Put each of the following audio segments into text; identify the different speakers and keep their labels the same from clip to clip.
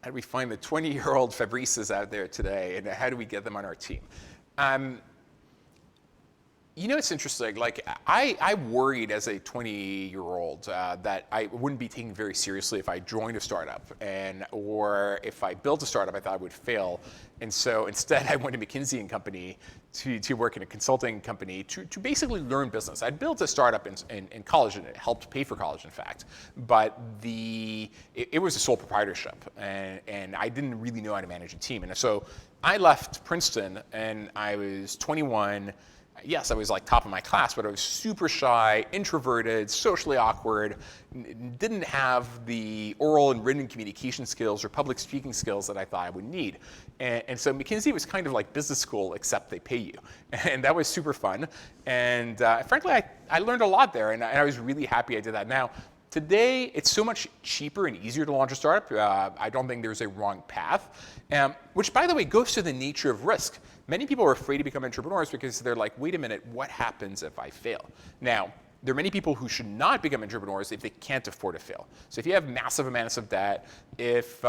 Speaker 1: how do we find the 20-year-old Fabrices out there today, and how do we get them on our team? It's interesting. Like I worried as a 20-year-old that I wouldn't be taken very seriously if I joined a startup, or if I built a startup, I thought I would fail. And so instead, I went to McKinsey and Company to work in a consulting company to basically learn business. I'd built a startup in college, and it helped pay for college, in fact. But it was a sole proprietorship, and I didn't really know how to manage a team. And so I left Princeton, and I was 21. Yes, I was like top of my class, but I was super shy, introverted, socially awkward, didn't have the oral and written communication skills or public speaking skills that I thought I would need. And so McKinsey was kind of like business school, except they pay you. And that was super fun. And frankly, I learned a lot there, and I was really happy I did that. Now, today, it's so much cheaper and easier to launch a startup. I don't think there's a wrong path, which, by the way, goes to the nature of risk. Many people are afraid to become entrepreneurs because they're like, wait a minute, what happens if I fail? Now, there are many people who should not become entrepreneurs if they can't afford to fail. So if you have massive amounts of debt, if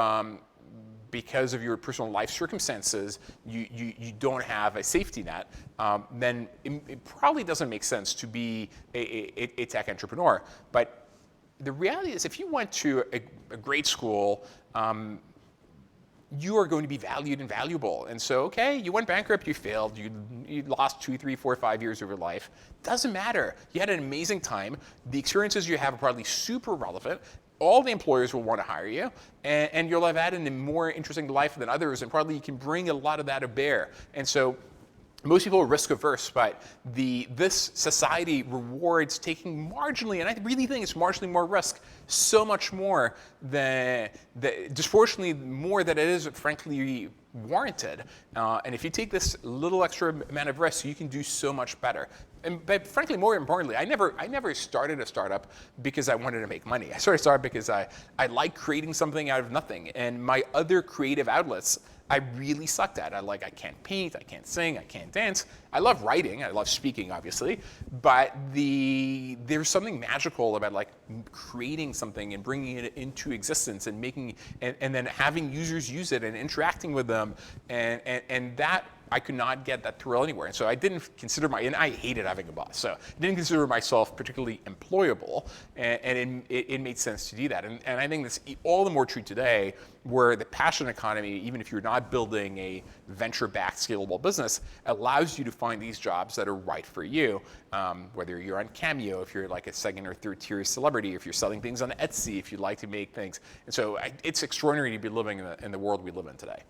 Speaker 1: because of your personal life circumstances, you don't have a safety net, then it probably doesn't make sense to be a tech entrepreneur. But the reality is, if you went to a great school, you are going to be valued and valuable. And so, okay, you went bankrupt, you failed, you lost 2, 3, 4, 5 years of your life. Doesn't matter. You had an amazing time. The experiences you have are probably super relevant. All the employers will want to hire you, and you'll have had a more interesting life than others, and probably you can bring a lot of that to bear. And so, most people are risk averse, but this society rewards taking marginally, and I really think it's marginally more risk, so much more than disproportionately more than it is frankly warranted. And if you take this little extra amount of risk, you can do so much better. But frankly, more importantly, I never started a startup because I wanted to make money. I started because I like creating something out of nothing, and my other creative outlets I really sucked at. I can't paint, I can't sing, I can't dance. I love writing, I love speaking, obviously, but there's something magical about like creating something and bringing it into existence and making and then having users use it and interacting with them, and that I could not get that thrill anywhere. And so I didn't consider and I hated having a boss. So I didn't consider myself particularly employable, and it made sense to do that. And I think that's all the more true today, where the passion economy, even if you're not building a venture-backed scalable business, allows you to find these jobs that are right for you. Whether you're on Cameo, if you're like a second or third tier celebrity, if you're selling things on Etsy, if you like to make things. And so it's extraordinary to be living in the world we live in today.